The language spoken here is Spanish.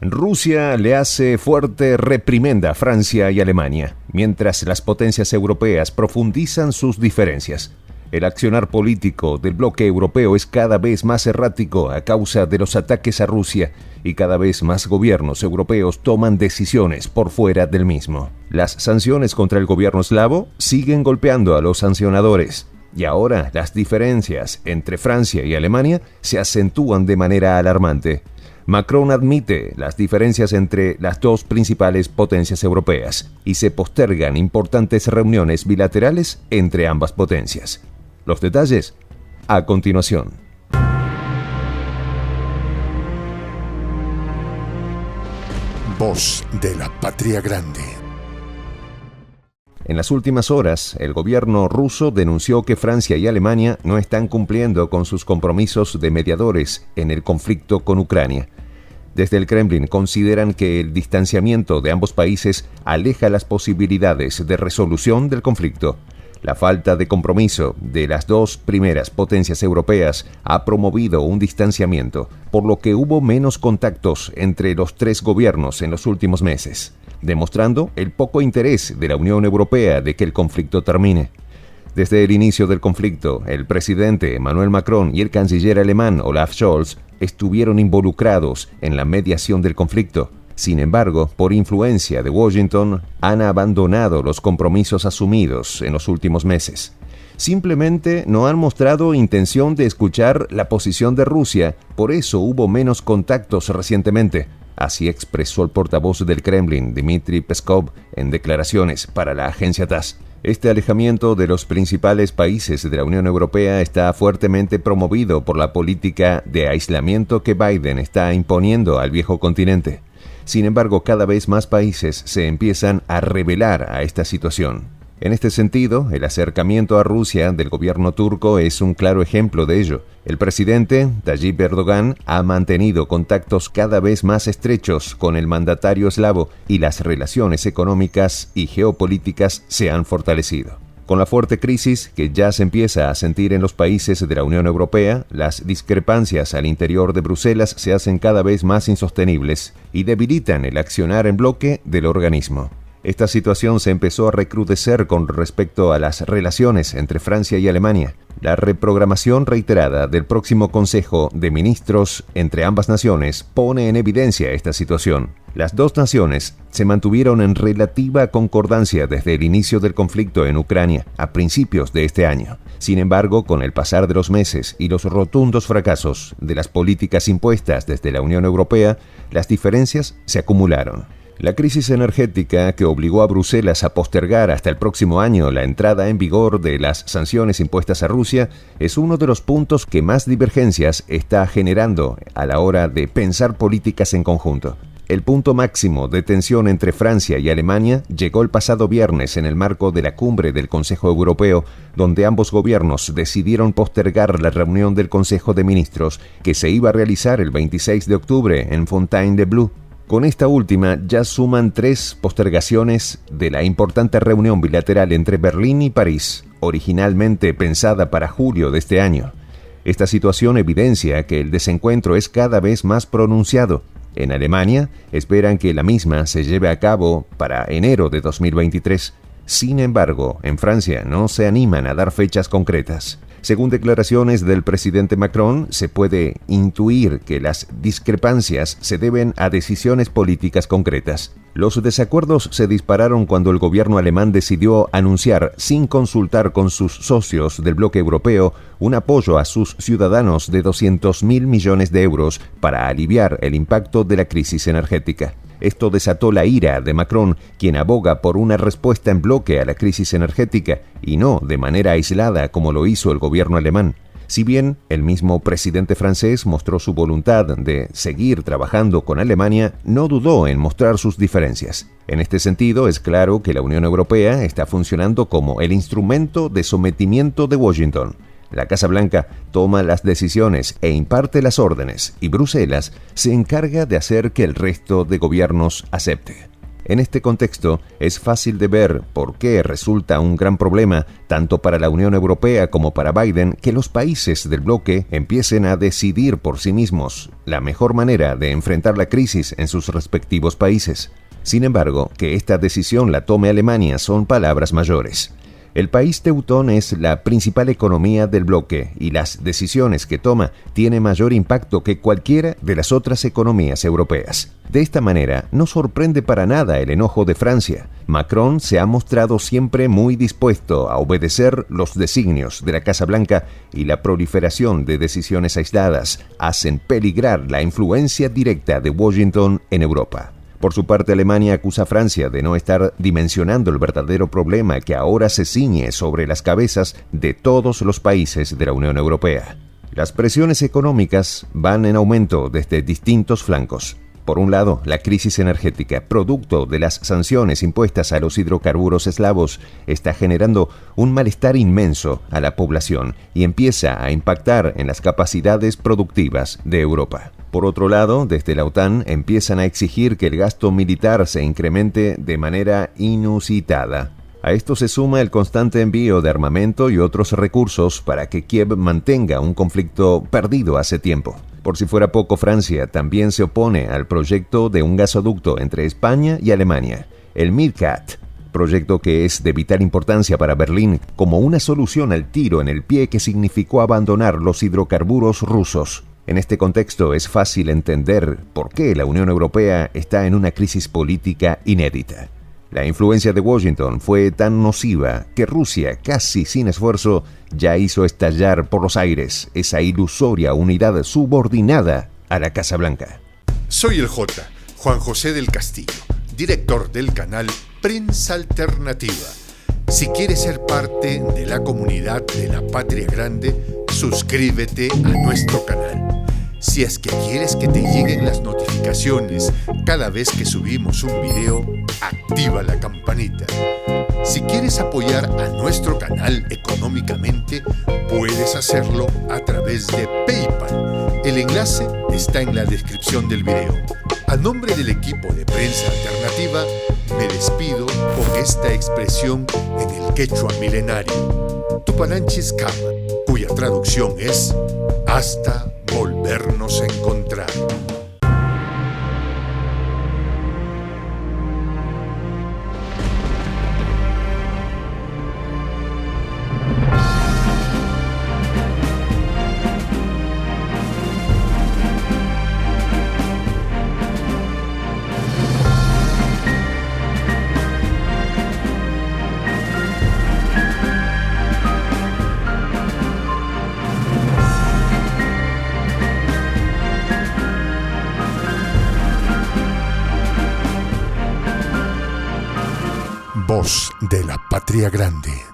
Rusia le hace fuerte reprimenda a Francia y Alemania, mientras las potencias europeas profundizan sus diferencias. El accionar político del bloque europeo es cada vez más errático a causa de los ataques a Rusia y cada vez más gobiernos europeos toman decisiones por fuera del mismo. Las sanciones contra el gobierno eslavo siguen golpeando a los sancionadores y ahora las diferencias entre Francia y Alemania se acentúan de manera alarmante. Macron admite las diferencias entre las dos principales potencias europeas y se postergan importantes reuniones bilaterales entre ambas potencias. Los detalles a continuación. Voz de la Patria Grande. En las últimas horas, el gobierno ruso denunció que Francia y Alemania no están cumpliendo con sus compromisos de mediadores en el conflicto con Ucrania. Desde el Kremlin consideran que el distanciamiento de ambos países aleja las posibilidades de resolución del conflicto. La falta de compromiso de las dos primeras potencias europeas ha promovido un distanciamiento, por lo que hubo menos contactos entre los tres gobiernos en los últimos meses, demostrando el poco interés de la Unión Europea de que el conflicto termine. Desde el inicio del conflicto, el presidente Emmanuel Macron y el canciller alemán Olaf Scholz estuvieron involucrados en la mediación del conflicto. Sin embargo, por influencia de Washington, han abandonado los compromisos asumidos en los últimos meses. Simplemente no han mostrado intención de escuchar la posición de Rusia, por eso hubo menos contactos recientemente. Así expresó el portavoz del Kremlin, Dmitry Peskov, en declaraciones para la agencia TASS. Este alejamiento de los principales países de la Unión Europea está fuertemente promovido por la política de aislamiento que Biden está imponiendo al viejo continente. Sin embargo, cada vez más países se empiezan a rebelar a esta situación. En este sentido, el acercamiento a Rusia del gobierno turco es un claro ejemplo de ello. El presidente Tayyip Erdogan ha mantenido contactos cada vez más estrechos con el mandatario eslavo y las relaciones económicas y geopolíticas se han fortalecido. Con la fuerte crisis que ya se empieza a sentir en los países de la Unión Europea, las discrepancias al interior de Bruselas se hacen cada vez más insostenibles y debilitan el accionar en bloque del organismo. Esta situación se empezó a recrudecer con respecto a las relaciones entre Francia y Alemania. La reprogramación reiterada del próximo Consejo de Ministros entre ambas naciones pone en evidencia esta situación. Las dos naciones se mantuvieron en relativa concordancia desde el inicio del conflicto en Ucrania, a principios de este año. Sin embargo, con el pasar de los meses y los rotundos fracasos de las políticas impuestas desde la Unión Europea, las diferencias se acumularon. La crisis energética que obligó a Bruselas a postergar hasta el próximo año la entrada en vigor de las sanciones impuestas a Rusia es uno de los puntos que más divergencias está generando a la hora de pensar políticas en conjunto. El punto máximo de tensión entre Francia y Alemania llegó el pasado viernes en el marco de la cumbre del Consejo Europeo, donde ambos gobiernos decidieron postergar la reunión del Consejo de Ministros que se iba a realizar el 26 de octubre en Fontainebleau. Con esta última ya suman 3 postergaciones de la importante reunión bilateral entre Berlín y París, originalmente pensada para julio de este año. Esta situación evidencia que el desencuentro es cada vez más pronunciado. En Alemania esperan que la misma se lleve a cabo para enero de 2023. Sin embargo, en Francia no se animan a dar fechas concretas. Según declaraciones del presidente Macron, se puede intuir que las discrepancias se deben a decisiones políticas concretas. Los desacuerdos se dispararon cuando el gobierno alemán decidió anunciar, sin consultar con sus socios del bloque europeo, un apoyo a sus ciudadanos de 200.000 millones de euros para aliviar el impacto de la crisis energética. Esto desató la ira de Macron, quien aboga por una respuesta en bloque a la crisis energética y no de manera aislada como lo hizo el gobierno alemán. Si bien el mismo presidente francés mostró su voluntad de seguir trabajando con Alemania, no dudó en mostrar sus diferencias. En este sentido, es claro que la Unión Europea está funcionando como el instrumento de sometimiento de Washington. La Casa Blanca toma las decisiones e imparte las órdenes, y Bruselas se encarga de hacer que el resto de gobiernos acepte. En este contexto, es fácil de ver por qué resulta un gran problema, tanto para la Unión Europea como para Biden, que los países del bloque empiecen a decidir por sí mismos la mejor manera de enfrentar la crisis en sus respectivos países. Sin embargo, que esta decisión la tome Alemania son palabras mayores. El país teutón es la principal economía del bloque y las decisiones que toma tienen mayor impacto que cualquiera de las otras economías europeas. De esta manera, no sorprende para nada el enojo de Francia. Macron se ha mostrado siempre muy dispuesto a obedecer los designios de la Casa Blanca y la proliferación de decisiones aisladas hacen peligrar la influencia directa de Washington en Europa. Por su parte, Alemania acusa a Francia de no estar dimensionando el verdadero problema que ahora se ciñe sobre las cabezas de todos los países de la Unión Europea. Las presiones económicas van en aumento desde distintos flancos. Por un lado, la crisis energética, producto de las sanciones impuestas a los hidrocarburos eslavos, está generando un malestar inmenso a la población y empieza a impactar en las capacidades productivas de Europa. Por otro lado, desde la OTAN empiezan a exigir que el gasto militar se incremente de manera inusitada. A esto se suma el constante envío de armamento y otros recursos para que Kiev mantenga un conflicto perdido hace tiempo. Por si fuera poco, Francia también se opone al proyecto de un gasoducto entre España y Alemania, el MidCat, proyecto que es de vital importancia para Berlín como una solución al tiro en el pie que significó abandonar los hidrocarburos rusos. En este contexto es fácil entender por qué la Unión Europea está en una crisis política inédita. La influencia de Washington fue tan nociva que Rusia, casi sin esfuerzo, ya hizo estallar por los aires esa ilusoria unidad subordinada a la Casa Blanca. Soy el J, Juan José del Castillo, director del canal Prensa Alternativa. Si quieres ser parte de la comunidad de la Patria Grande, suscríbete a nuestro canal. Si es que quieres que te lleguen las notificaciones cada vez que subimos un video, activa la campanita. Si quieres apoyar a nuestro canal económicamente, puedes hacerlo a través de PayPal. El enlace está en la descripción del video. A nombre del equipo de Prensa Alternativa, me despido con esta expresión en el quechua milenario, Tupananchis Kama, cuya traducción es hasta volvernos a encontrar. Voz de la Patria Grande.